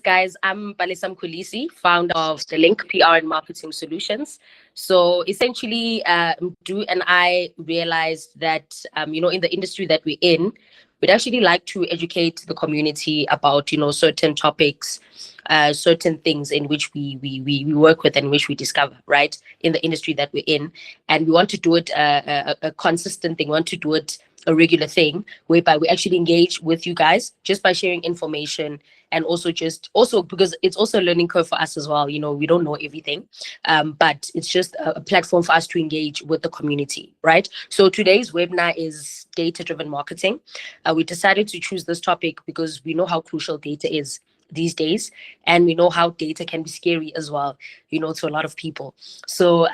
Guys, I'm Balisam Kulisi, founder of the Link PR and Marketing Solutions. So essentially, Drew and I realized that, in the industry that we're in, we'd actually like to educate the community about, certain topics, certain things in which we work with and which we discover, right, in the industry that we're in. And we want to do it a consistent thing. We want to do it a regular thing whereby we actually engage with you guys just by sharing information, and also because it's also a learning curve for us as well. We don't know everything, but it's just a platform for us to engage with the community, right? So today's webinar is data driven marketing. We decided to choose this topic because we know how crucial data is these days, and we know how data can be scary as well, to a lot of people. So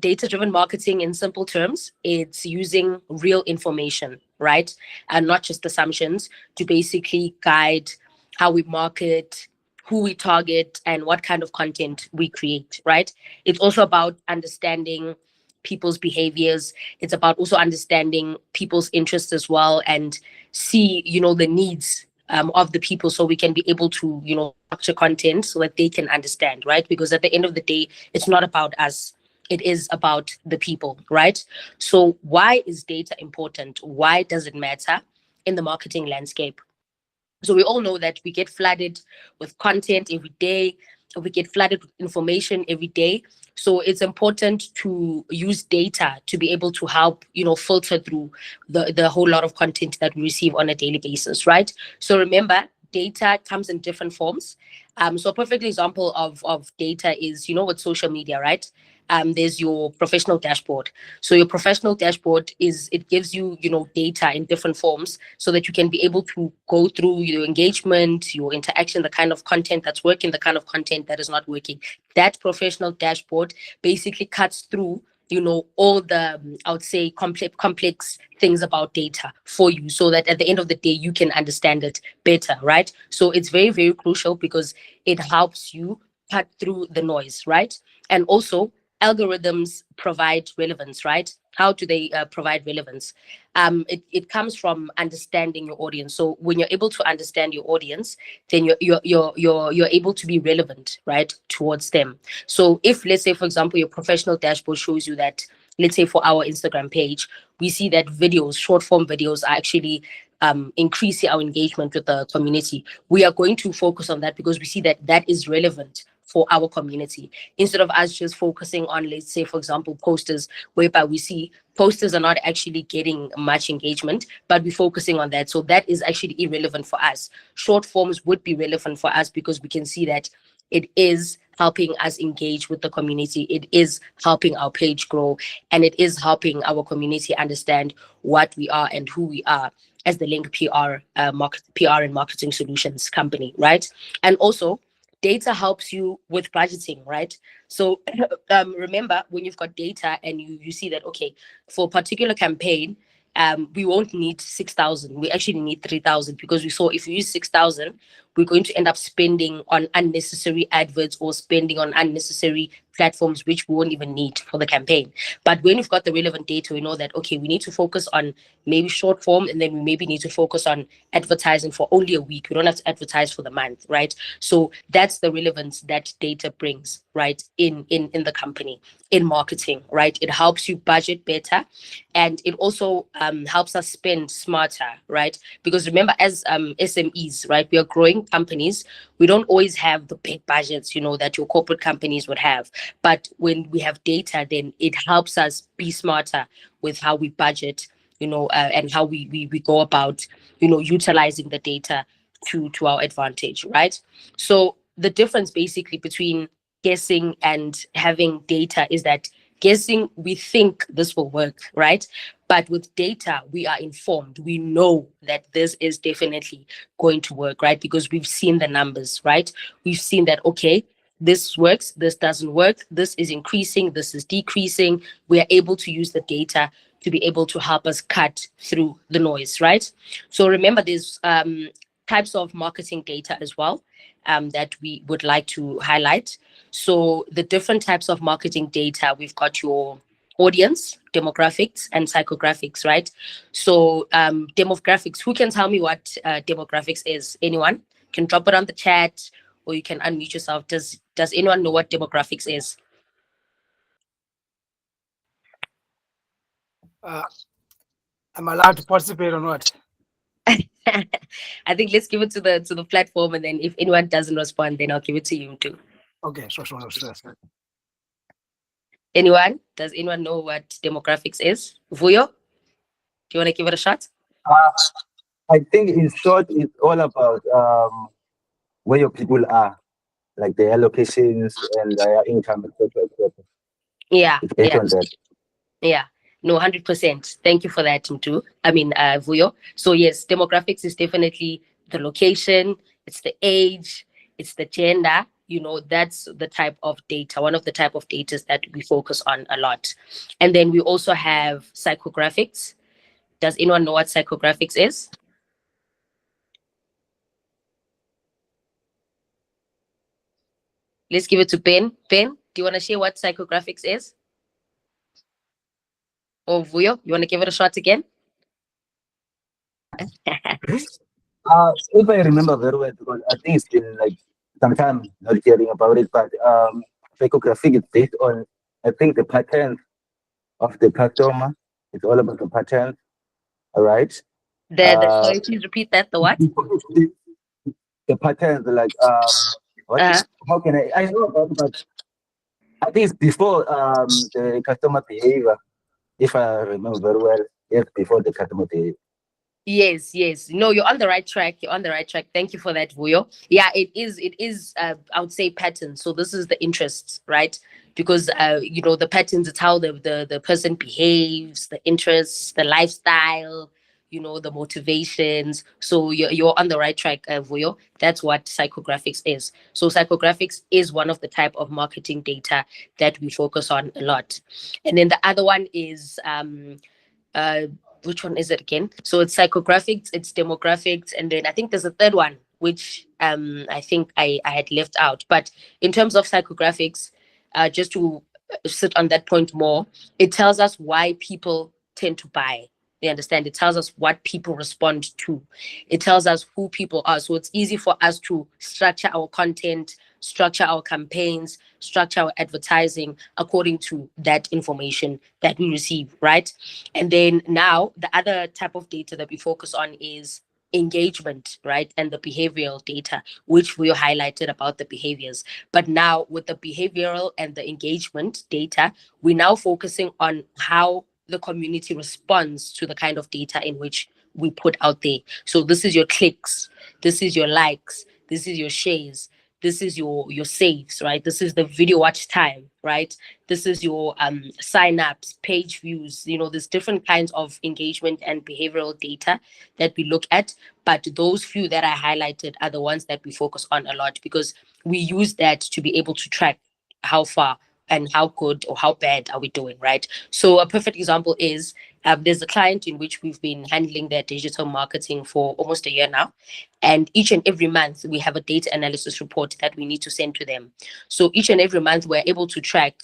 data driven marketing, in simple terms, it's using real information, right, and not just assumptions, to basically guide how we market, who we target, and what kind of content we create, right? It's also about understanding people's behaviors. It's about also understanding people's interests as well, and see, the needs of the people, so we can be able to, structure content so that they can understand, right? Because at the end of the day, it's not about us. It is about the people, right? So why is data important? Why does it matter in the marketing landscape? So we all know that we get flooded with content every day. We get flooded with information every day. So it's important to use data to be able to help, filter through the whole lot of content that we receive on a daily basis, right? So remember, data comes in different forms. So a perfect example of data is, with social media, right? There's your professional dashboard. So your professional dashboard it gives you, data in different forms, so that you can be able to go through your engagement, your interaction, the kind of content that's working, the kind of content that is not working. That professional dashboard basically cuts through, all the, I would say, complex things about data for you, so that at the end of the day, you can understand it better, right? So it's very, very crucial because it helps you cut through the noise, right? And also, algorithms provide relevance, right? How do they provide relevance? It comes from understanding your audience. So when you're able to understand your audience, then you're able to be relevant, right, towards them. So if, let's say, for example, your professional dashboard shows you that, let's say, for our Instagram page, we see that videos, short form videos, are actually increasing our engagement with the community. We are going to focus on that because we see that that is relevant for our community, instead of us just focusing on, let's say, for example, posters, whereby we see posters are not actually getting much engagement, but we're focusing on that. So that is actually irrelevant for us. Short forms would be relevant for us because we can see that it is helping us engage with the community. It is helping our page grow, and it is helping our community understand what we are and who we are as the Link PR and Marketing Solutions company, right? And also, data helps you with budgeting, right? So remember, when you've got data and you see that, okay, for a particular campaign, we won't need 6,000. We actually need 3,000, because we saw if you use 6,000, we're going to end up spending on unnecessary adverts or spending on unnecessary platforms, which we won't even need for the campaign. But when we've got the relevant data, we know that, okay, we need to focus on maybe short form, and then we maybe need to focus on advertising for only a week. We don't have to advertise for the month, right? So that's the relevance that data brings, right, in the company, in marketing, right? It helps you budget better, and it also helps us spend smarter, right? Because remember, as SMEs, right, we are growing companies. We don't always have the big budgets, that your corporate companies would have. But when we have data, then it helps us be smarter with how we budget, and how we go about, utilizing the data to our advantage, right? So the difference basically between guessing and having data is that guessing, we think this will work, right? But with data, we are informed. We know that this is definitely going to work, right? Because we've seen the numbers, right? We've seen that, okay, this works, this doesn't work, this is increasing, this is decreasing. We are able to use the data to be able to help us cut through the noise, right? So remember, there's types of marketing data as well, that we would like to highlight. So the different types of marketing data, we've got your audience, demographics, and psychographics, right? So demographics, who can tell me what demographics is? Anyone can drop it on the chat, or you can unmute yourself. Does anyone know what demographics is? Uh, I'm allowed to participate or not? I think let's give it to the platform, and then if anyone doesn't respond, then I'll give it to you too. Okay, sure. Anyone? Does anyone know what demographics is? Vuyo, do you want to give it a shot? Uh, I think in short, it's all about where your people are, like their locations and their income, etc., etc. Yeah, It's based yeah. on that. Yeah, no, 100%. Thank you for that, Mtu. I mean, Vuyo. So yes, demographics is definitely the location, it's the age, it's the gender. You know, that's the type of data, one of the type of data that we focus on a lot. And then we also have psychographics. Does anyone know what psychographics is? Let's give it to Ben. Ben, do you want to share what psychographics is? Or Vuyo, you want to give it a shot again? If I remember very well, because I think it's been like some time not hearing about it, but psychographic is based on, I think, the patterns of the customer. It's all about the patterns, all right? Uh, Sorry, please repeat that. The what? the, the patterns, like, what, Uh, how can I know about it, but I think it's before the customer behavior, if I remember very well. Yes, before the customer behavior. Yes, yes. No, you're on the right track. You're on the right track. Thank you for that, Vuyo. Yeah, it is. It is. I would say patterns. So this is the interests, right? Because you know, the patterns. It's how the person behaves, the interests, the lifestyle. You know, the motivations. So you're on the right track, Vuyo. That's what psychographics is. So psychographics is one of the type of marketing data that we focus on a lot, and then the other one is uh which one is it again? So it's psychographics, it's demographics, and then I think there's a third one which I think I had left out. But in terms of psychographics, just to sit on that point more, it tells us why people tend to buy. You understand? It tells us what people respond to. It tells us who people are. So it's easy for us to structure our content, structure our campaigns, structure our advertising according to that information that we receive, right? And then now the other type of data that we focus on is engagement, right? And the behavioral data, which we highlighted about the behaviors. But now with the behavioral and the engagement data, we're now focusing on how the community responds to the kind of data in which we put out there. So this is your clicks, this is your likes, this is your shares, this is your saves, right? This is the video watch time, right? This is your sign-ups, page views. You know, there's different kinds of engagement and behavioral data that we look at, but those few that I highlighted are the ones that we focus on a lot, because we use that to be able to track how far and how good or how bad are we doing, right? So a perfect example is there's a client in which we've been handling their digital marketing for almost a year now. And each and every month, we have a data analysis report that we need to send to them. So each and every month, we're able to track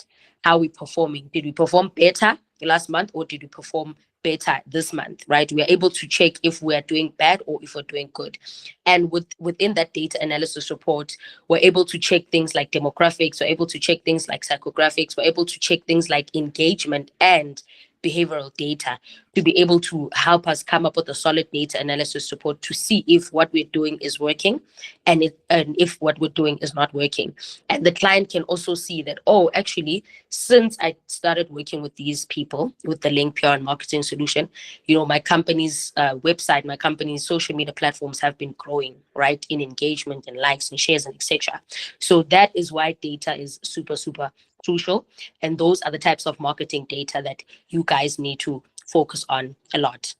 how we're performing. Did we perform better last month, or did we perform better this month, right? We are able to check if we're doing bad or if we're doing good. And within that data analysis report, we're able to check things like demographics, we're able to check things like psychographics, we're able to check things like engagement and behavioral data to be able to help us come up with a solid data analysis report to see if what we're doing is working, and if what we're doing is not working. And the client can also see that, oh, actually, since I started working with these people with the Link PR and Marketing Solution, you know, my company's website, my company's social media platforms have been growing, right, in engagement and likes and shares and etc. So that is why data is super, super crucial. And those are the types of marketing data that you guys need to focus on a lot.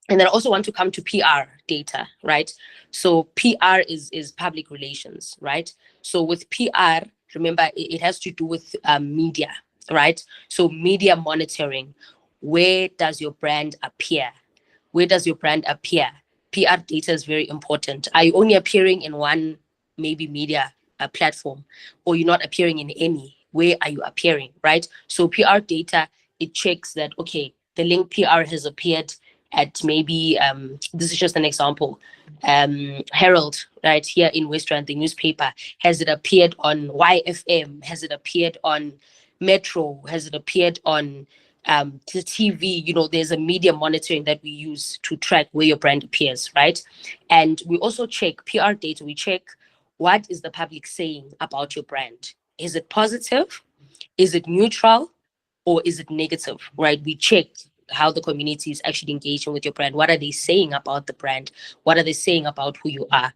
And then I also want to come to PR data, right? So PR is public relations, right? So with PR, remember it has to do with media, right? So media monitoring. Where does your brand appear? Where does your brand appear? PR data is very important. Are you only appearing in one maybe media platform, or you're not appearing in any? Where are you appearing, right? So PR data, it checks that, okay, the Link PR has appeared at maybe this is just an example, Herald, right, here in West Rand, the newspaper, has it appeared on YFM, has it appeared on Metro, has it appeared on the TV? You know, there's a media monitoring that we use to track where your brand appears, right? And we also check PR data. We check, what is the public saying about your brand? Is it positive? Is it neutral? Or is it negative, right? We check how the community is actually engaging with your brand. What are they saying about the brand? What are they saying about who you are?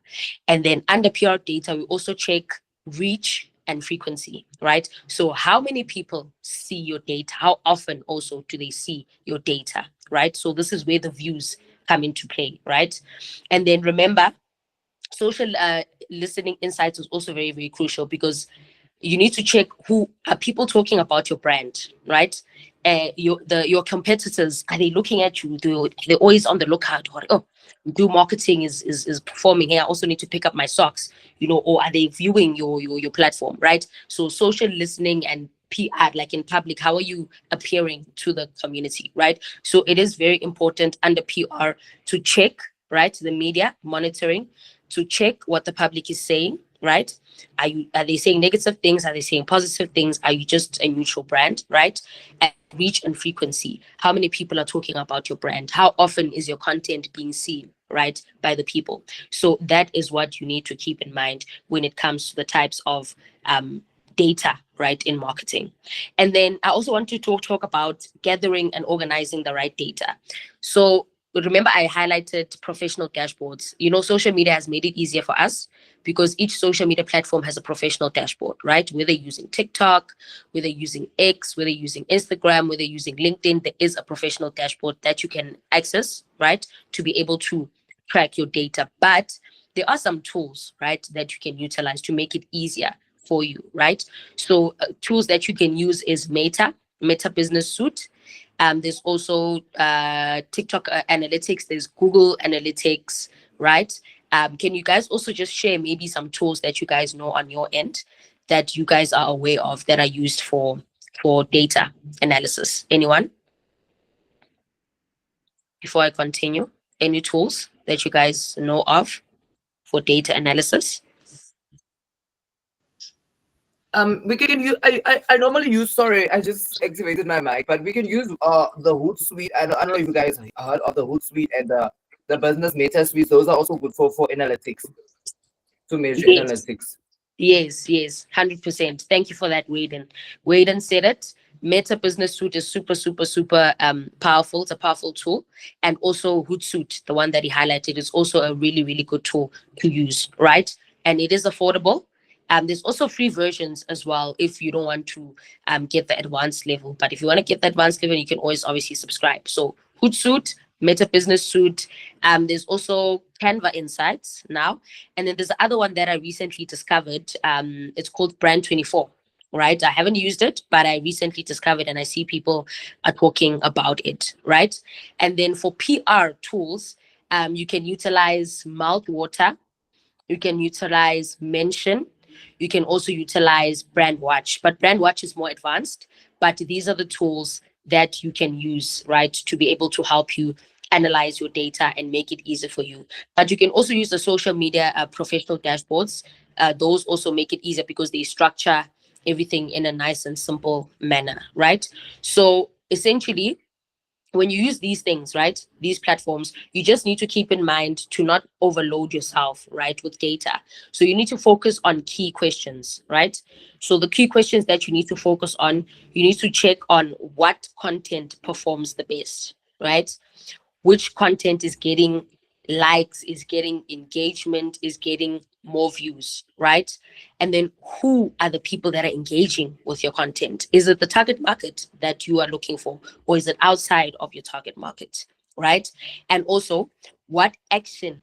And then under PR data, we also check reach and frequency, right? So how many people see your data? How often also do they see your data, right? So this is where the views come into play, right? And then remember, social listening insights is also very, very crucial, because you need to check, who are people talking about your brand, right? Your competitors, are they looking at you? They're always on the lookout? Or, oh, do marketing is performing here, I also need to pick up my socks, you know? Or are they viewing your platform, right? So social listening and PR, like in public, how are you appearing to the community, right? So it is very important under PR to check, right, the media monitoring, to check what the public is saying, right? Are they saying negative things? Are they saying positive things? Are you just a neutral brand, right? And reach and frequency. How many people are talking about your brand? How often is your content being seen, right, by the people? So that is what you need to keep in mind when it comes to the types of data, right, in marketing. And then I also want to talk about gathering and organizing the right data. So remember, I highlighted professional dashboards. You know, social media has made it easier for us, because each social media platform has a professional dashboard, right? Whether using TikTok, whether using X, whether using Instagram, whether using LinkedIn, there is a professional dashboard that you can access, right, to be able to track your data. But there are some tools, right, that you can utilize to make it easier for you, right? So tools that you can use is Meta Business Suite. There's also TikTok analytics, there's Google Analytics, right? Can you guys also just share maybe some tools that you guys know on your end that you guys are aware of that are used for data analysis? Anyone? Before I continue, any tools that you guys know of for data analysis? We can use. I normally use. Sorry, I just activated my mic. But we can use the Hootsuite. I don't know if you guys heard of the Hootsuite and the Business Meta Suite. Those are also good for analytics, to measure Yes. analytics. Yes, 100%. Thank you for that, Waden. Waden said it. Meta Business Suite is super, super, super powerful. It's a powerful tool. And also Hootsuite, the one that he highlighted, is also a really, really good tool to use, right? And it is affordable. There's also free versions as well if you don't want to get the advanced level. But if you want to get the advanced level, you can always obviously subscribe. So Hootsuite, Meta Business Suite. There's also Canva Insights now. And then there's the other one that I recently discovered. It's called Brand 24, right? I haven't used it, but I recently discovered, and I see people are talking about it, right? And then for PR tools, you can utilize Mouthwater, you can utilize Mention, you can also utilize Brandwatch, but Brandwatch is more advanced. But these are the tools that you can use, right, to be able to help you analyze your data and make it easy for you. But you can also use the social media professional dashboards. Those also make it easier because they structure everything in a nice and simple manner, right? So essentially, when you use these things, right, these platforms, you just need to keep in mind to not overload yourself, right, with data. So you need to focus on key questions, right? So the key questions that you need to focus on, you need to check on what content performs the best, right? Which content is getting likes, is getting engagement, is getting more views, right? And then who are the people that are engaging with your content? Is it the target market that you are looking for, or is it outside of your target market, right? And also, what action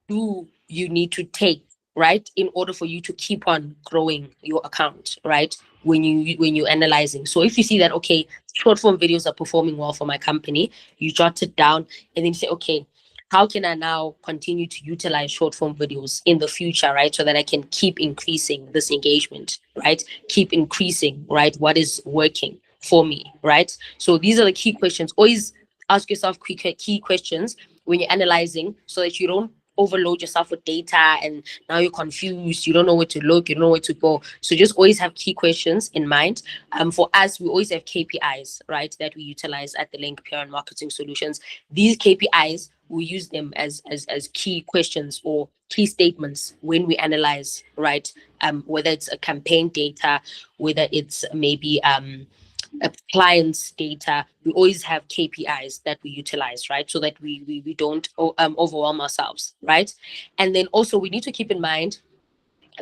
do you need to take, right, in order for you to keep on growing your account, right, when you're analyzing? So if you see that, okay, short form videos are performing well for my company, you jot it down, and then you say, okay, how can I now continue to utilize short form videos in the future, right, so that I can keep increasing this engagement, right, keep increasing, right, what is working for me, right? So these are the key questions. Always ask yourself key questions when you're analyzing, so that you don't overload yourself with data and now you're confused, you don't know where to look, you don't know where to go. So just always have key questions in mind. For us, we always have KPIs, right, that we utilize at the Link PR and Marketing Solutions. These KPIs, we use them as key questions or key statements when we analyze, right, whether it's a campaign data, whether it's maybe a client's data. We always have KPIs that we utilize, right? So that we don't overwhelm ourselves, right? And then also we need to keep in mind,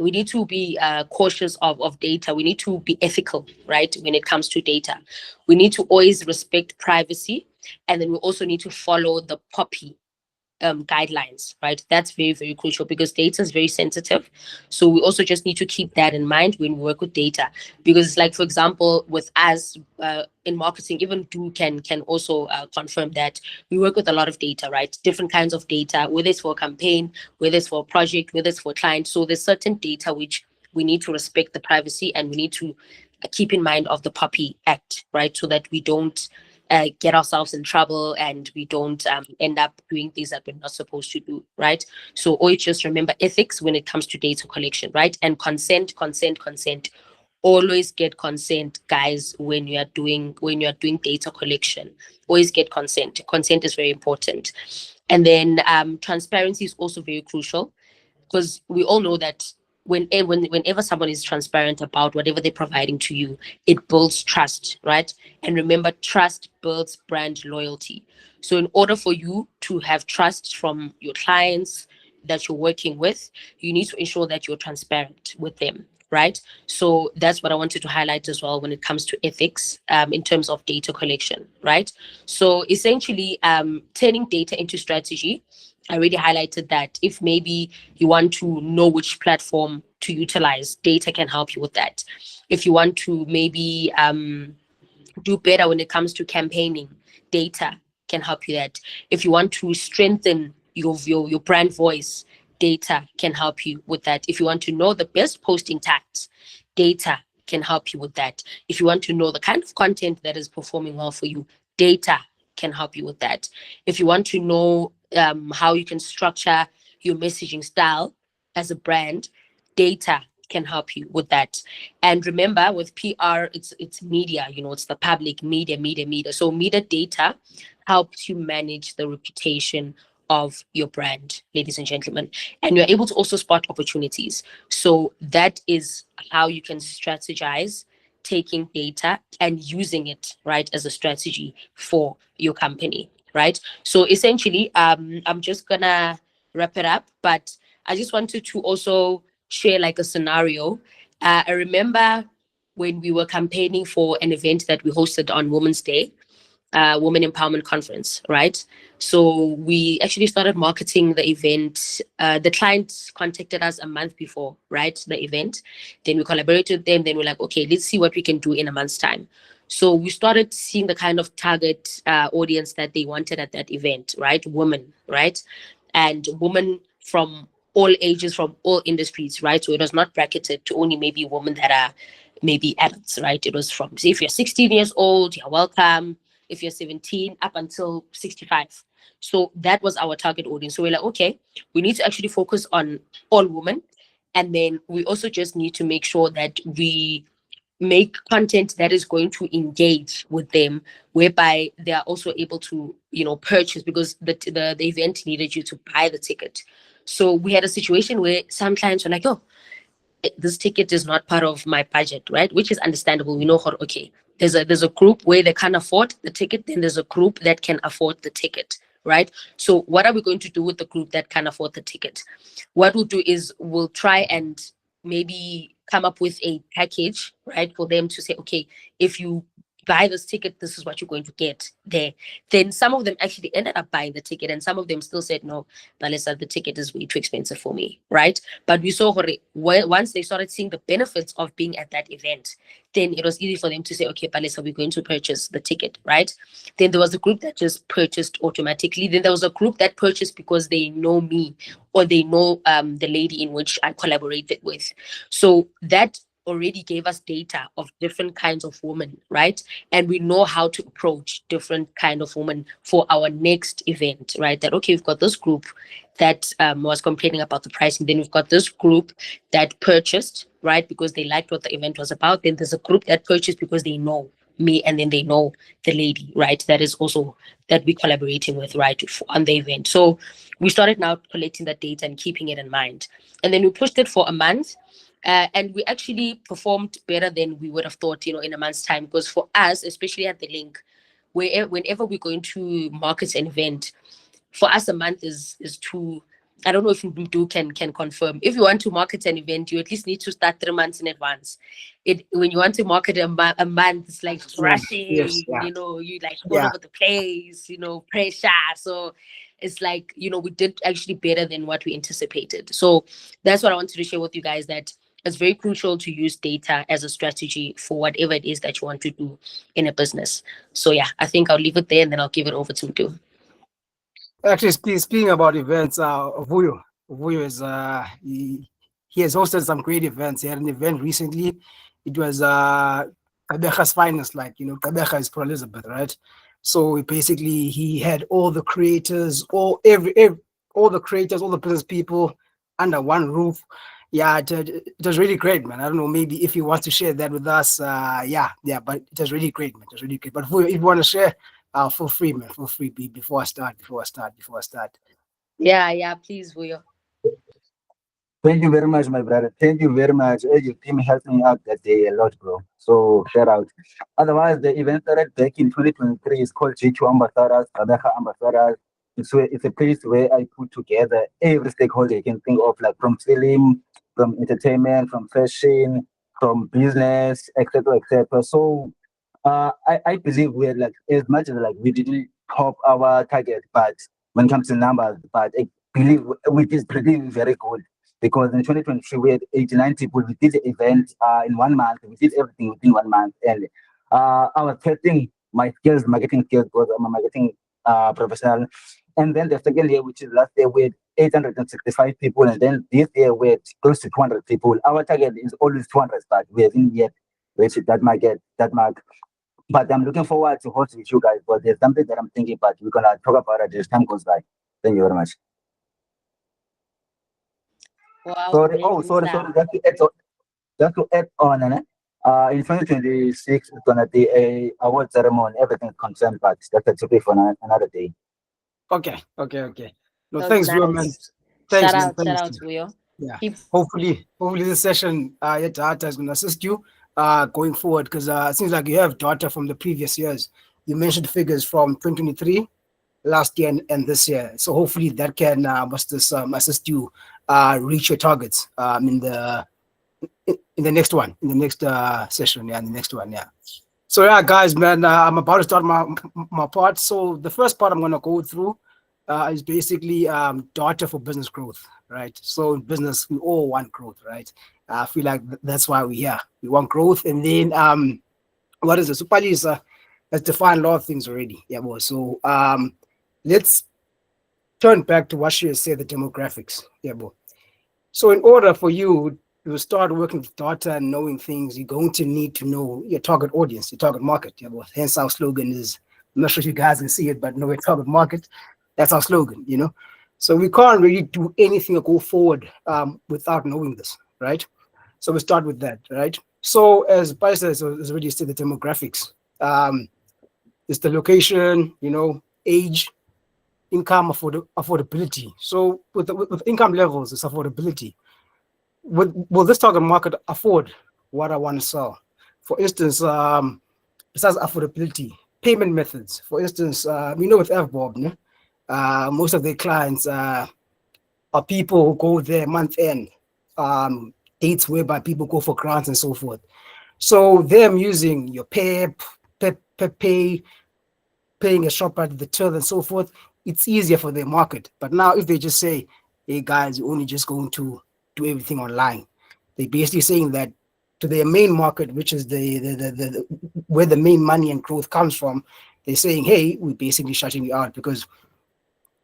we need to be cautious of data. We need to be ethical, right? When it comes to data, we need to always respect privacy. And then we also need to follow the POPI guidelines, right? That's very, very crucial because data is very sensitive. So we also just need to keep that in mind when we work with data. Because, like, for example, with us in marketing, even Do can also confirm that we work with a lot of data, right? Different kinds of data, whether it's for a campaign, whether it's for a project, whether it's for a client. So there's certain data which we need to respect the privacy, and we need to keep in mind of the POPI Act, right? So that we don't get ourselves in trouble and we don't end up doing things that we're not supposed to do, right? So always just remember ethics when it comes to data collection, right? And consent. Always get consent, guys, when you are doing data collection. Always get consent. Consent is very important. And then transparency is also very crucial, because we all know that whenever someone is transparent about whatever they're providing to you, it builds trust, right? And remember, trust builds brand loyalty. So in order for you to have trust from your clients that you're working with, you need to ensure that you're transparent with them, right? So that's what I wanted to highlight as well when it comes to ethics in terms of data collection, right? So essentially, turning data into strategy. I already highlighted that if maybe you want to know which platform to utilize, data can help you with that. If you want to maybe do better when it comes to campaigning, data can help you that. If you want to strengthen your brand voice, data can help you with that. If you want to know the best posting tags, data can help you with that. If you want to know the kind of content that is performing well for you, data can help you with that. If you want to know how you can structure your messaging style as a brand, data can help you with that. And remember, with PR, it's media, it's the public media. So media data helps you manage the reputation of your brand, ladies and gentlemen. And you're able to also spot opportunities. So that is how you can strategize taking data and using it, right, as a strategy for your company, right? So essentially, I'm just gonna wrap it up, but I just wanted to also share like a scenario. I remember when we were campaigning for an event that we hosted on Women's Day, Women Empowerment Conference, right? So we actually started marketing the event. The client contacted us a month before, right, the event. Then we collaborated with them. Then we're like, okay, let's see what we can do in a month's time. So we started seeing the kind of target audience that they wanted at that event, right? Women, right? And women from all ages, from all industries, right? So it was not bracketed to only maybe women that are maybe adults, right? It was from, say, if you're 16 years old, you're welcome. If you're 17, up until 65. So that was our target audience. So we're like, okay, we need to actually focus on all women. And then we also just need to make sure that we make content that is going to engage with them, whereby they are also able to, purchase, because the event needed you to buy the ticket. So we had a situation where some clients were like, oh, this ticket is not part of my budget, right? Which is understandable. We know how, okay, there's a group where they can't afford the ticket, then there's a group that can afford the ticket, right? So what are we going to do with the group that can afford the ticket? What we'll do is we'll try and maybe come up with a package, right, for them to say, okay, if you buy this ticket, this is what you're going to get there. Then some of them actually ended up buying the ticket, and some of them still said, no, Balesa, the ticket is way too expensive for me, right? But we saw once they started seeing the benefits of being at that event, then it was easy for them to say, okay, Balesa, we're going to purchase the ticket, right? Then there was a group that just purchased automatically. Then there was a group that purchased because they know me or they know the lady in which I collaborated with. So that already gave us data of different kinds of women, right? And we know how to approach different kind of women for our next event, right? That okay, we've got this group that was complaining about the pricing. Then we've got this group that purchased, right, because they liked what the event was about. Then there's a group that purchased because they know me, and then they know the lady, right? That is also that we're collaborating with, right, on the event. So we started now collecting that data and keeping it in mind. And then we pushed it for a month. And we actually performed better than we would have thought, in a month's time. Because for us, especially at the link, whenever we're going to market an event, for us a month is too. I don't know if do can confirm. If you want to market an event, you at least need to start 3 months in advance. It When you want to market a month, it's like rushing. Yes, yeah. You like all Yeah. over the place. Pressure. So it's like we did actually better than what we anticipated. So that's what I wanted to share with you guys. That it's very crucial to use data as a strategy for whatever it is that you want to do in a business. So yeah, I think I'll leave it there and then I'll give it over to Mdu. Actually, speaking about events, Vuyo is he has hosted some great events. He had an event recently. It was Kabecha's finest, like Kabecha is Pro Elizabeth, right? So basically, he had all the creators, all the creators, all the business people under one roof. Yeah, it was really great, man. I don't know, maybe if you want to share that with us, yeah, but it was really great, man. It was really great. But if you want to share, feel free, man. Feel free. Before I start. Yeah, please, Vuyo. Thank you very much, my brother. Thank you very much. Your team helped me out that day a lot, bro. So shout out. Otherwise, the event started back in 2023. It's called G2 Ambassadors, Adacha Ambassadors. It's a place where I put together every stakeholder you can think of, like from film, from entertainment, from fashion, from business, etc., etc. So I believe we're like, as much as like we didn't top our target, but when it comes to numbers, but I believe we did pretty very good, because in 2023 we had 89 people. We did the event in 1 month. We did everything within 1 month, and I was testing my skills, marketing skills, because I'm a marketing professional. And then the second year, which is last year, we had 865 people, and then this year we had close to 200 people. Our target is always 200, but we haven't yet reached that mark. But I'm looking forward to host with you guys. But there's something that I'm thinking, but we're gonna talk about it as time goes by. Thank you very much. Wow, Sorry. great Oh, sorry. stuff. Just to add on, in 2026, it's gonna be a award ceremony. Everything concerned, but that's a topic for another day. Okay. No, That was thanks, Vuyo, man. nice. Thanks, Shout man. out, shout Thanks. out, Vuyo. Yeah. Keep Hopefully this session at data is going to assist you going forward, because it seems like you have data from the previous years. You mentioned figures from 2023 last year and this year, so hopefully that can assist you reach your targets in the next one, in the next session. Yeah, in the next one. Yeah. So yeah, guys, man, I'm about to start my part. So the first part I'm going to go through is basically data for business growth, right? So in business, we all want growth, right? I feel like that's why we're here. We want growth, and then what is it? Supali has defined a lot of things already. Yeah, well, so let's turn back to what she has said, the demographics. Yeah, well. So in order for you to start working with data and knowing things, you're going to need to know your target audience, your target market. Yeah, well, hence our slogan is, I'm not sure if you guys can see it, but know your target market. That's our slogan. So we can't really do anything or go forward without knowing this, right? So we start with that, right? So as Paisa has already said, the demographics, it's the location, age, income, affordability. So with income levels, it's affordability. Will this target market afford what I want to sell? For instance, besides affordability, payment methods. For instance, with FBOB, most of their clients are people who go there month end, dates whereby people go for grants and so forth. So them using your Pep Pay, paying a shop at the till and so forth, it's easier for their market. But now if they just say, hey guys, you're only just going to do everything online, they're basically saying that to their main market, which is the where the main money and growth comes from, they're saying, hey, we're basically shutting you out, because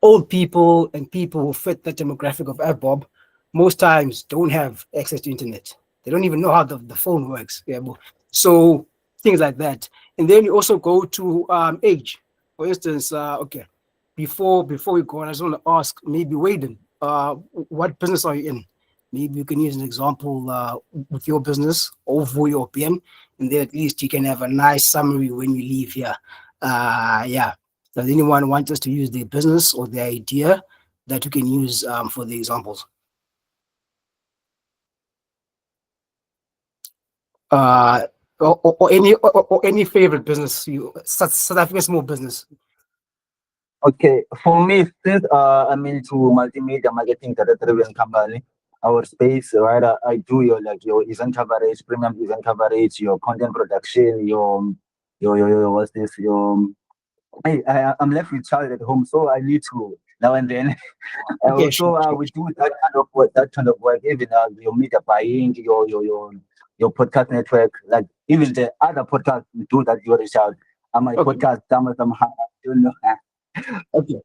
old people and people who fit that demographic of AdBob most times don't have access to internet. They don't even know how the phone works. Yeah, so things like that. And then you also go to age. For instance, okay, before we go on, I just want to ask maybe Waden, what business are you in? Maybe you can use an example with your business over your pen, and then at least you can have a nice summary when you leave here. Yeah. Does anyone want us to use their business or their idea that you can use for the examples? Or any favorite business, South African small business. Okay, for me, since I'm into multimedia marketing, data-driven company, our space, right? I do your event coverage, premium event coverage, your content production, your what's this? I'm left with child at home, so I need to now and then. Okay, Also, we do that kind of work. That kind of work, even your media buying, your podcast network, like even the other podcasts we do that. You reach out. And my Okay. podcast, somehow, I don't know. Okay.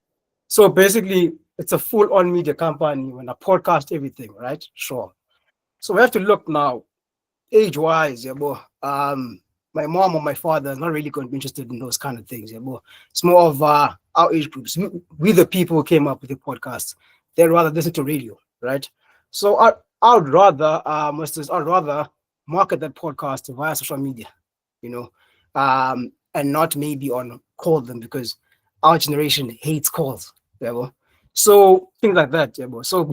So basically, it's a full-on media company when I podcast everything, right? Sure. So we have to look now, age-wise, yeah, boy. My mom or my father is not really going to be interested in those kind of things, yeah, boy. It's more of our age groups. We the people who came up with the podcast. They'd rather listen to radio, right? So I would rather, I'd rather market that podcast via social media, you know, and not maybe on call them because our generation hates calls. Yeah, well. So things like that. Yeah, well. So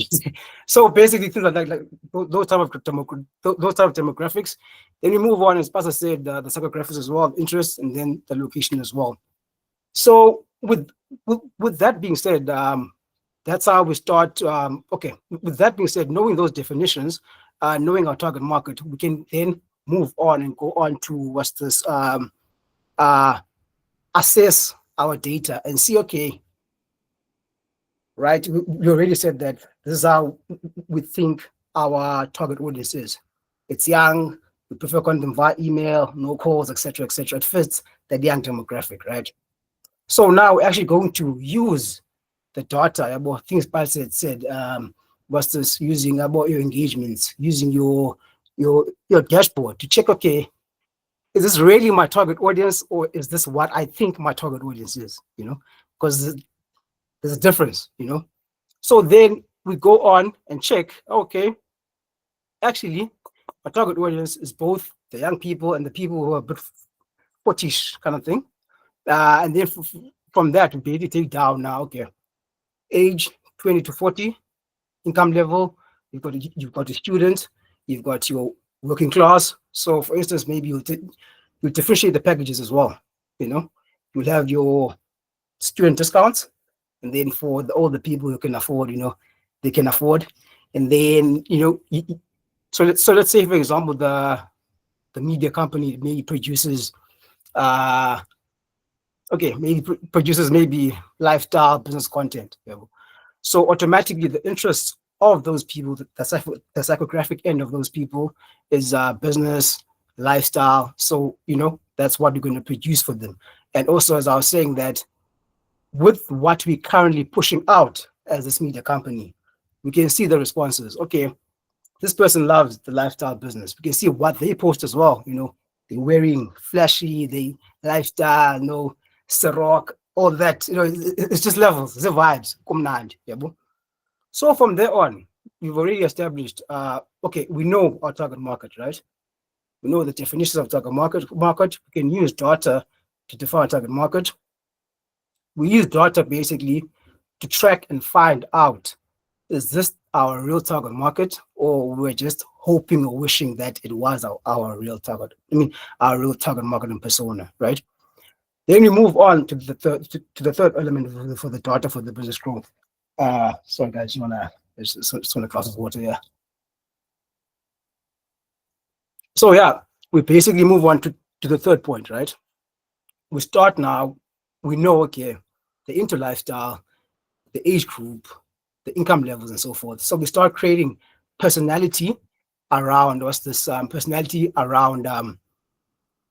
so basically things like that, like those type of those type of demographics. Then we move on, as Pastor said, the psychographics as well, interest, and then the location as well. So with that being said, that's how we start. Okay, with that being said, knowing those definitions, knowing our target market, we can then move on and go on to what's this assess our data and see, okay, right? We already said that this is how we think our target audience is. It's young, we prefer content via email, no calls, etc., etc. It fits that young demographic, right? So now we're actually going to use the data about things Paul said was this using about your engagements, using your dashboard to check, okay, is this really my target audience or is this what I think my target audience is, because there's a difference, So then we go on and check, okay, actually, my target audience is both the young people and the people who are a bit 40ish kind of thing. And then from that, we basically take down now, okay, age 20 to 40, income level, you've got a student, you've got your working class. So for instance, maybe you differentiate the packages as well. You'll have your student discounts, and then for all the people who can afford, they can afford. And then, so let's say, for example, the media company maybe produces maybe lifestyle business content. So automatically the interest of those people, the psychographic end of those people is business, lifestyle. So, that's what we're going to produce for them. And also, as I was saying, that with what we're currently pushing out as this media company, we can see the responses. Okay, this person loves the lifestyle business. We can see what they post as well. They're wearing flashy, they lifestyle, Ciroc, all that. It's just levels, it's the vibes. So from there on, we've already established, okay, we know our target market, right? We know the definitions of target market. We can use data to define target market. We use data basically to track and find out, is this our real target market, or we're just hoping or wishing that it was our real target? Our real target market and persona, right? Then we move on to the third element for the data for the business growth. Sorry guys, just wanna glass of water here. So yeah, we basically move on to the third point, right? We start now. We know, okay, the into lifestyle, the age group, the income levels, and so forth. So we start creating personality around personality around our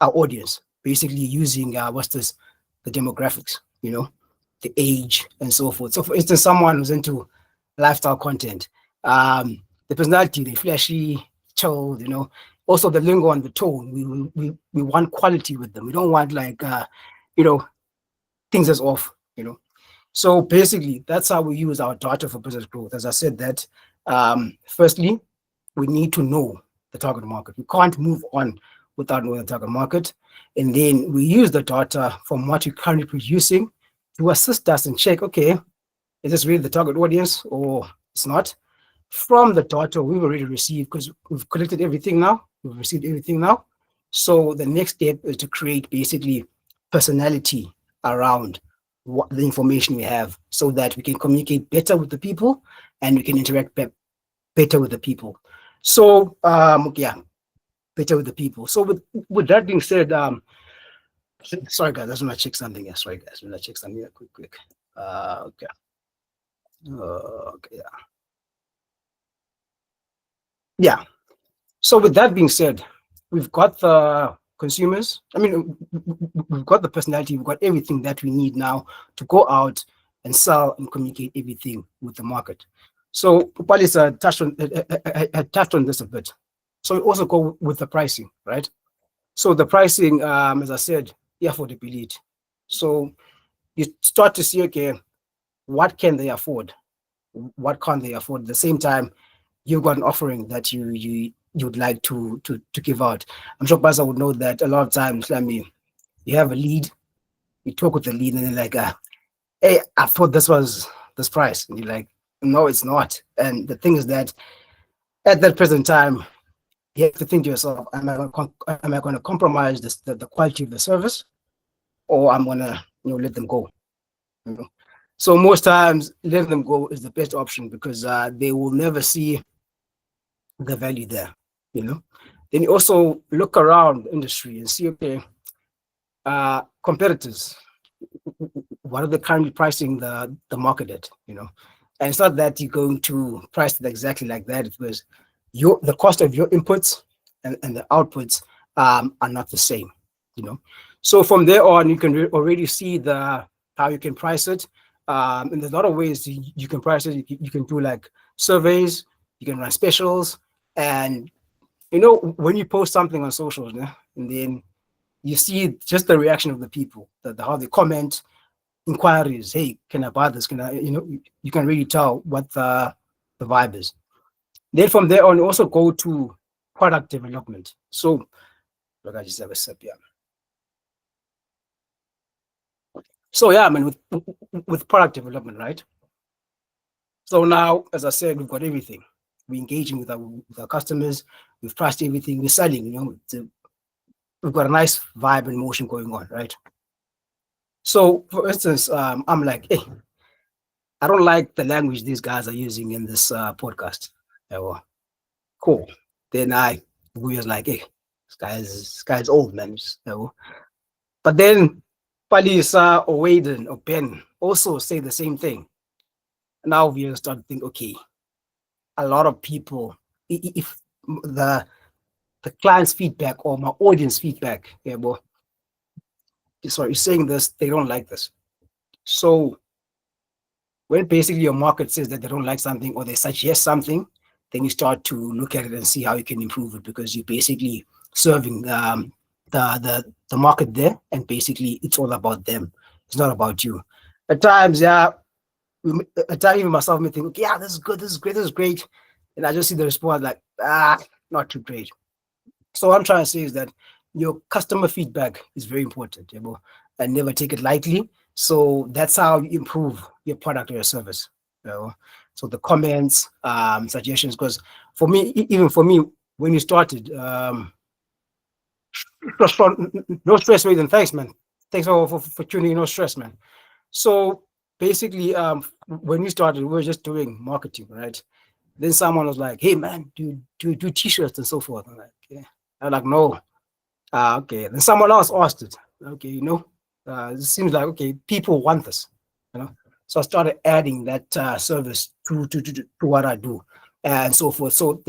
audience, basically using the demographics, the age and so forth. So for instance, someone who's into lifestyle content, the personality, they're flashy, chilled, Also the lingo and the tone. We want quality with them. We don't want like you know, things that's off, So basically that's how we use our data for business growth. As I said that firstly, we need to know the target market. We can't move on without knowing the target market. And then we use the data from what we're currently producing to assist us and check, okay, is this really the target audience or it's not? From the data we've already received, because we've collected everything now, we've received everything now. So the next step is to create basically personality around what the information we have so that we can communicate better with the people and we can interact better with the people. So yeah, better with the people. So with that being said, sorry guys, I just want to check something. Yeah, sorry guys, want to check something quick. Okay. Okay. Yeah. So with that being said, we've got the consumers. I mean, we've got the personality. We've got everything that we need now to go out and sell and communicate everything with the market. So Palisa touched on this a bit. So we also go with the pricing, right? So the pricing, as I said, the affordability. So you start to see, okay, what can they afford? What can't they afford? At the same time, you've got an offering that you'd like to give out. I'm sure Baza would know that a lot of times, I mean, you have a lead, you talk with the lead, and they're like, hey, I thought this was this price. And you're like, no, it's not. And the thing is that at that present time, you have to think to yourself, am I going to compromise the quality of the service, or I'm going to let them go? So most times, letting them go is the best option because they will never see the value there. Then you also look around the industry and see, okay, competitors, what are they currently pricing the market at? And it's not that you're going to price it exactly like that. It was the cost of your inputs and the outputs are not the same. So from there on, you can already see how you can price it. And there's a lot of ways you can price it. You can do like surveys, you can run specials, and when you post something on socials, and then you see just the reaction of the people, how they comment, inquiries. Hey, can I buy this? Can I? You can really tell what the vibe is. Then from there on, also go to product development. So, look, I just have a sip, yeah. So yeah, I mean, with product development, right? So now, as I said, we've got everything. We're engaging with our customers. We've priced everything. We're selling. We've got a nice vibe and motion going on, right? So, for instance, I'm like, hey, I don't like the language these guys are using in this podcast. Well, cool. Then we was like, hey, this guy's old, man. But then Palisa or Waden or Ben also say the same thing. Now we start to think, okay, a lot of people, if the client's feedback or my audience feedback, sorry, saying this, they don't like this. So when basically your market says that they don't like something or they suggest something, then you start to look at it and see how you can improve it because you're basically serving the market there, and basically it's all about them. It's not about you. At times, even myself may think, okay, yeah, this is good, this is great, this is great. And I just see the response like, not too great. So what I'm trying to say is that your customer feedback is very important, and never take it lightly. So that's how you improve your product or your service. So the comments, suggestions, because for me, even for me, when you started, no stress, Wade, and thanks, man. Thanks for tuning in. No stress, man. So basically, when we started, we were just doing marketing, right? Then someone was like, hey, man, do t-shirts and so forth. I'm like, yeah. I'm like, no. Okay. Then someone else asked it. Okay, it seems like, okay, people want this, So I started adding that service to what I do and so forth. So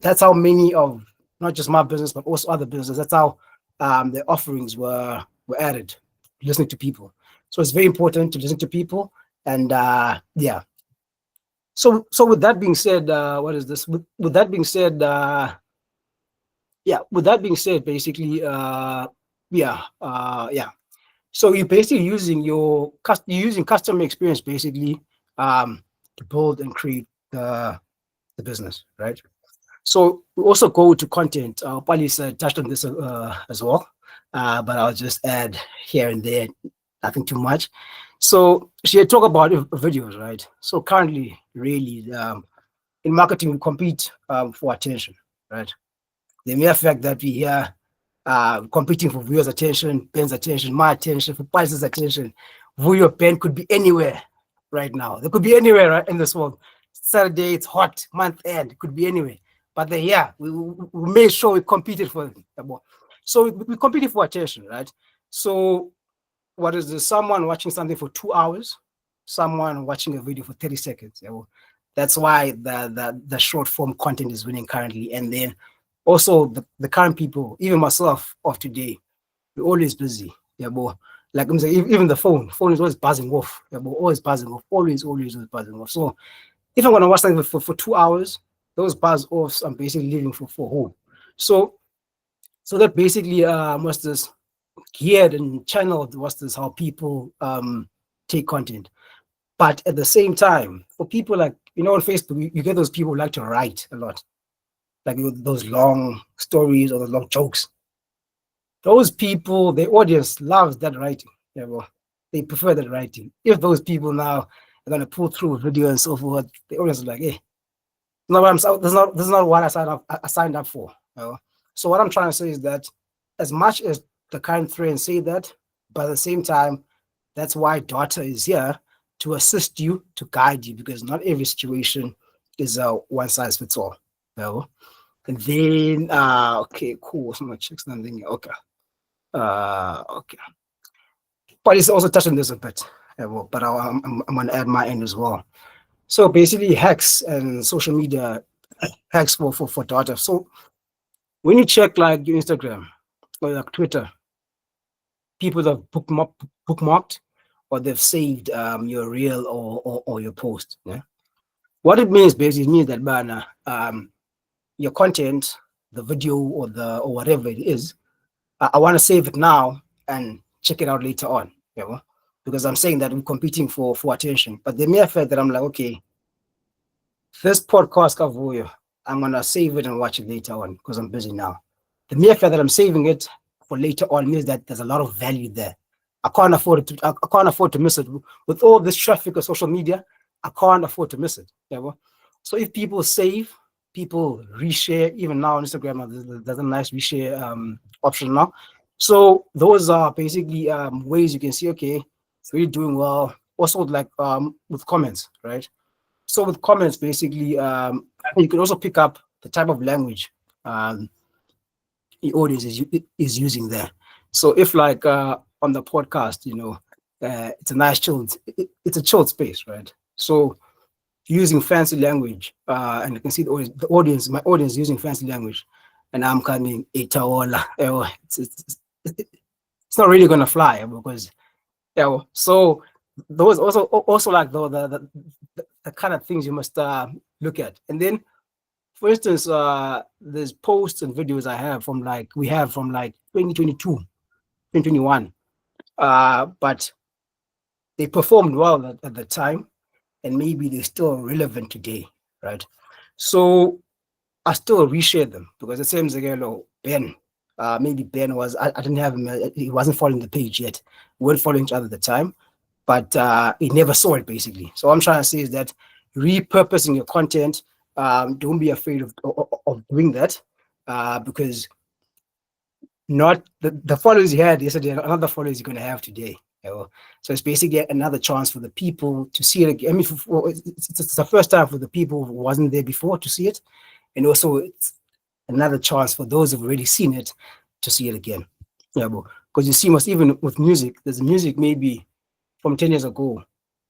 that's how many of not just my business, but also other businesses, that's how the offerings were added, listening to people. So it's very important to listen to people. And So with that being said, what is this? With that being said, yeah, with that being said, basically, yeah. So you're basically using you're using customer experience basically to build and create the business, right? So we also go to content. Pali touched on this as well, but I'll just add here and there, nothing too much. So she had talked about videos, right? So currently, really, in marketing, we compete for attention, right? The mere fact that we here competing for viewers' attention, Ben's attention, my attention, for Pali's attention, viewer Ben could be anywhere right now. They could be anywhere right in this world. Saturday, it's hot, month end, it could be anywhere. But they, yeah, we made sure we competed for them. So we competed for attention, right? So what is this? Someone watching something for 2 hours, someone watching a video for 30 seconds. That's why the short form content is winning currently. And then also the current people, even myself of today, we're always busy. Yeah, boy. Like I'm saying, even the phone is always buzzing off. Yeah, boy, always buzzing off. Always buzzing off. So if I'm gonna watch something for 2 hours, those buzz offs I'm basically leaving for home. So that basically was this geared and channeled was this how people take content. But at the same time, for people like on Facebook, you get those people who like to write a lot, like those long stories or the long jokes. Those people, the audience loves that writing. Yeah, well, they prefer that writing. If those people now are gonna pull through a video and so forth, the audience is like, hey, no, this is not what I signed up for. So what I'm trying to say is that as much as the current trends say that, but at the same time, that's why data is here to assist you, to guide you, because not every situation is a one size fits all. And then okay, cool. So I'm gonna check something. Okay. Okay. But it's also touching this a bit. But I'm gonna add my end as well. So basically hacks and social media hacks for data. So when you check like your Instagram or like Twitter, people have bookmarked or they've saved your reel or your post. Yeah. What it means basically means that man, your content, the video or whatever it is, I want to save it now and check it out later on. Because I'm saying that I'm competing for attention. But the mere fact that I'm like, okay, this podcast Kavuyo, I'm gonna save it and watch it later on because I'm busy now. The mere fact that I'm saving it for later on means that there's a lot of value there. I can't afford to miss it. With all this traffic of social media, I can't afford to miss it. So if people save, people reshare, even now on Instagram, there's a nice reshare option now. So those are basically ways you can see, okay, it's really doing well. Also like with comments, right? So with comments, basically, you can also pick up the type of language the audience is using there. So if like on the podcast, it's a nice chilled, it's a chilled space, right? So using fancy language, and you can see the audience, my audience using fancy language, and I'm coming itaola. It's not really gonna fly because so those also like the kind of things you must look at. And then for instance, there's posts and videos we have from like 2022, 2021, but they performed well at the time and maybe they're still relevant today, right? So I still reshare them because the same Zagelo, Ben, maybe Ben I didn't have him, he wasn't following the page yet. We weren't following each other at the time, but he never saw it basically. So what I'm trying to say is that repurposing your content, don't be afraid of doing that because not the followers you had yesterday, another followers you're going to have today. So it's basically another chance for the people to see it again. I mean, it's the first time for the people who wasn't there before to see it. And also it's another chance for those who've already seen it to see it again. Because you see, even with music, there's music maybe from 10 years ago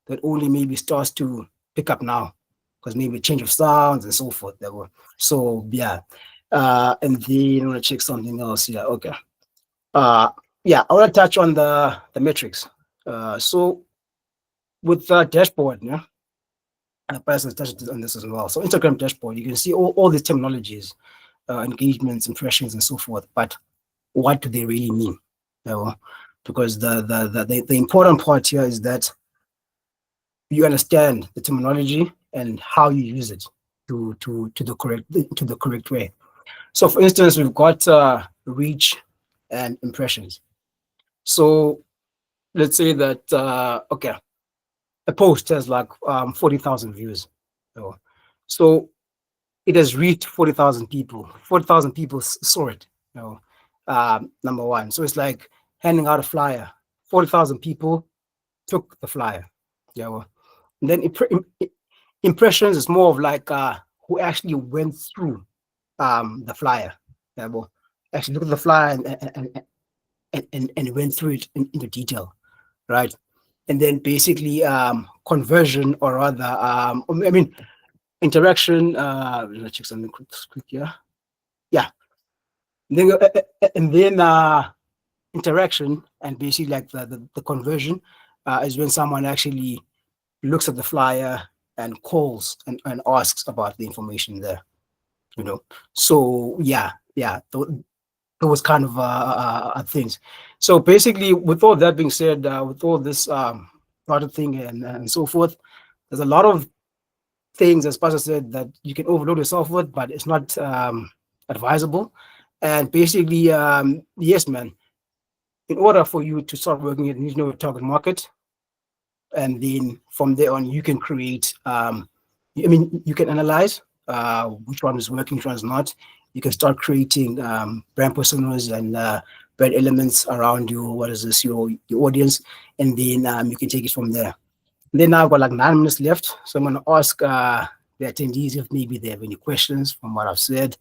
that only maybe starts to pick up now because maybe change of sounds and so forth. So yeah. And then I want to check something else. Yeah, okay. Yeah, I want to touch on the metrics. So with the dashboard, yeah, and the person touched on this as well. So Instagram dashboard, you can see all these terminologies engagements, impressions, and so forth. But what do they really mean? You know, because the important part here is that you understand the terminology and how you use it to the correct way. So, for instance, we've got reach and impressions. So, let's say that okay, a post has like 40,000 views. So it has reached 40,000 people. 40,000 people saw it. Number one. So it's like handing out a flyer. 40,000 people took the flyer. Yeah. Well, and then impressions is more of like who actually went through the flyer. Yeah. Well, actually look at the flyer and went through it into detail, right? And then basically conversion, or rather I mean interaction. Let's check something quick here. Yeah. And then interaction, and basically like the conversion is when someone actually looks at the flyer and calls and asks about the information there. So yeah, those kind of things. So basically, with all that being said, with all this product thing and so forth, there's a lot of things, as Pastor said, that you can overload yourself with, but it's not advisable. And basically, yes, man, in order for you to start working it, you need to know your target market. And then from there on, you can create, you can analyze which one is working, which one is not. You can start creating brand personas and brand elements around your audience. And then you can take it from there. Then now I've got like 9 minutes left. So I'm going to ask the attendees if maybe they have any questions from what I've said,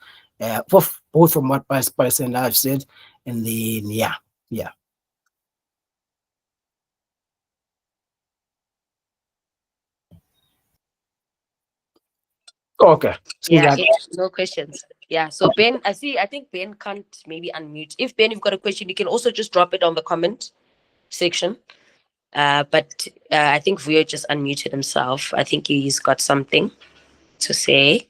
both from what Pastor and I've said. And then, yeah. Okay. So Yeah, no questions. Yeah, so Ben, I think Ben can't maybe unmute. If Ben, you've got a question, you can also just drop it on the comment section. But I think Vuyo just unmuted himself. I think he's got something to say.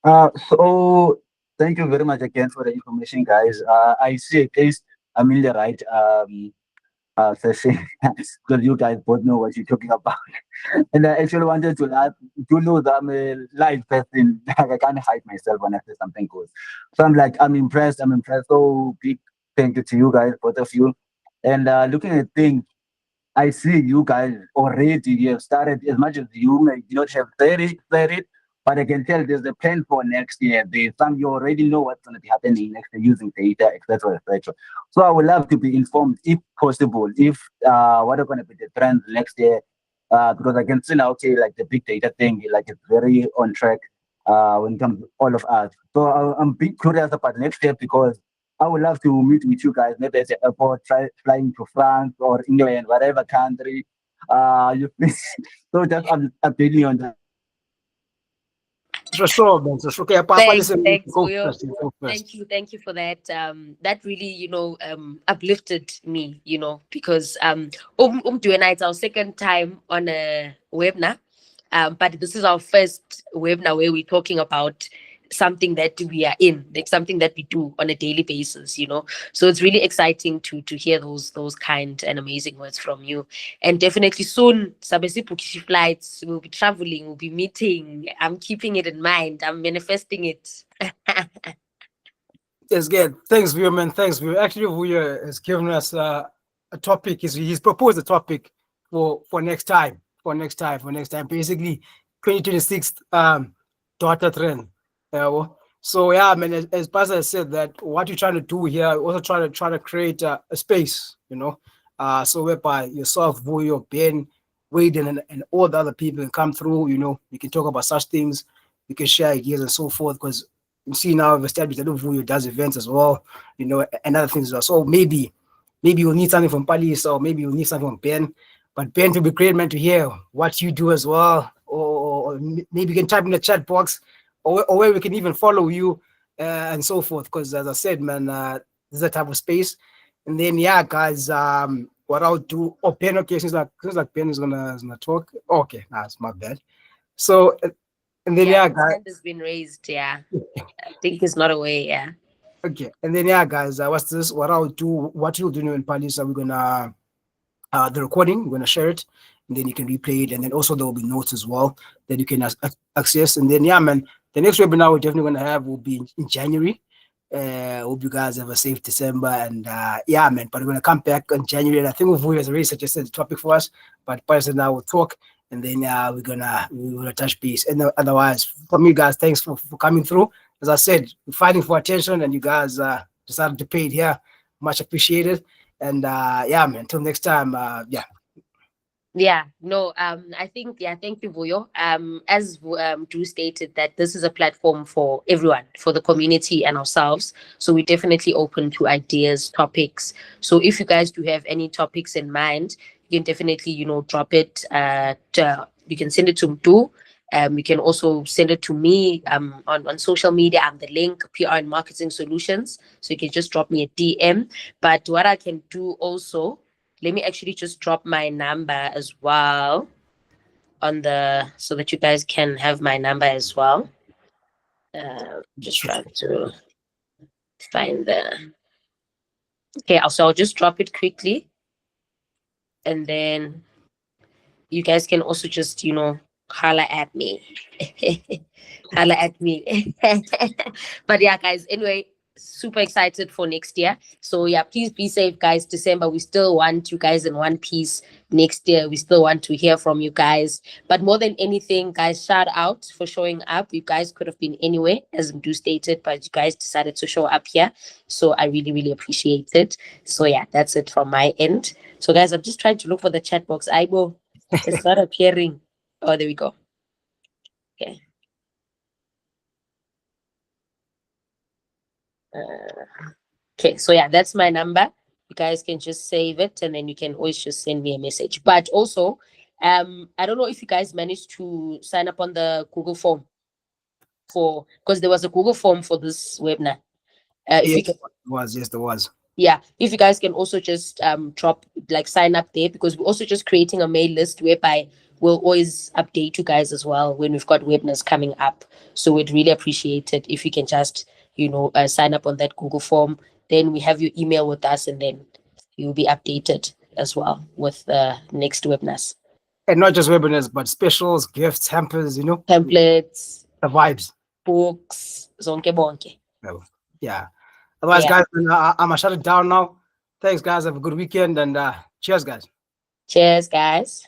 So thank you very much again for the information, guys. I see at least Amelia, right? Session because you guys both know what you're talking about. And I actually wanted to add, you know that I'm a live person. I can't hide myself when I say something good. So I'm impressed. So big thank you to you guys, both of you. And looking at things, I see you guys already you have started as much as you may not have said it, but I can tell there's a plan for next year. There's some you already know what's going to be happening next year using data, etc., etc. So I would love to be informed, if possible, if what are going to be the trends next year, because I can see now, okay, like the big data thing, like it's very on track when it comes to all of us. So I'm big curious about next year because I would love to meet with you guys, maybe at the airport, flying to France or England, whatever country. You so just updating on that. for sure, man. So, okay, Thanks, listen, go Vuyo. first. You go first. Thank you for that. That really, uplifted me, because and it's our second time on a webinar. But this is our first webinar where we're talking about something that we are in, like something that we do on a daily basis. So it's really exciting to hear those kind and amazing words from you. And definitely soon, Sabesi Pukishi flights, we'll be traveling, we'll be meeting. I'm keeping it in mind. I'm manifesting it. Yes, good. Thanks, Vuyo, man. Thanks, Vuyo. Actually, Vuyo has given us a topic. He's proposed a topic for next time. Basically, 2026 data trend. So yeah, man. As Pastor said, that what you're trying to do here, also try to create a space. So whereby yourself, Vuyo, Ben, Wade, and all the other people can come through. We can talk about such things. We can share ideas and so forth, because you see now we've established that Vuyo does events as well, and other things as well. So maybe you'll need something from Palis, or maybe you'll need something from Ben. But Ben, to be great, man, to hear what you do as well, or maybe you can type in the chat box, or where we can even follow you and so forth. Because as I said, man, this is a type of space. And then yeah, guys, what I'll do. Oh, Ben, okay, seems like Ben is gonna talk. Okay, that's my bad. So And then Yeah, yeah, his guys. hand has been raised. Yeah, I think he's not away. Yeah. Okay. And then yeah, guys. What's this? What I'll do? What you'll do in Palis? We're gonna the recording. We're gonna share it, and then you can replay it. And then also there will be notes as well that you can access. And then yeah, man, the next webinar we're definitely gonna have will be in January. Hope you guys have a safe December, and yeah, man. But we're gonna come back in January, and I think Uvuyo has already suggested the topic for us. But Paris and I will talk, and then we're gonna touch base. And otherwise, from you guys, thanks for coming through. As I said, we're fighting for attention, and you guys decided to pay it here. Much appreciated. And yeah, man. Until next time. Yeah. Yeah, no, I think, yeah, thank you, Vuyo. As Drew stated, that this is a platform for everyone, for the community and ourselves. So we're definitely open to ideas, topics. So if you guys do have any topics in mind, you can definitely, drop it. You can send it to Mdu. You can also send it to me on social media. I'm the link, PR and Marketing Solutions. So you can just drop me a DM. But what I can do also, let me actually just drop my number as well so that you guys can have my number as well. Just trying to find okay, so I'll just drop it quickly, and then you guys can also just, holla at me. Holla at me. But yeah, guys, anyway, super excited for next year. So yeah, please be safe, guys. December, we still want you guys in one piece. Next year, we still want to hear from you guys. But more than anything, guys, shout out for showing up. You guys could have been anywhere, as Mdu stated, but you guys decided to show up here. So I really, really appreciate it. So yeah, that's it from my end. So guys, I'm just trying to look for the chat box. It's not appearing. Oh, there we go. Okay. Okay, so yeah, that's my number. You guys can just save it, and then you can always just send me a message. But also, I don't know if you guys managed to sign up on the Google form because there was a Google form for this webinar. If you Yes, can, yes, there was. yeah, if you guys can also just drop, like, sign up there, because we're also just creating a mail list whereby we'll always update you guys as well when we've got webinars coming up. So we'd really appreciate it if you can just sign up on that Google form. Then we have your email with us, and then you'll be updated as well with the next webinars. And not just webinars, but specials, gifts, hampers, Templates, the vibes. books, zonke bonke. Yeah. Otherwise, Yeah. guys, I'm gonna shut it down now. Thanks, guys. Have a good weekend, and cheers, guys. Cheers, guys.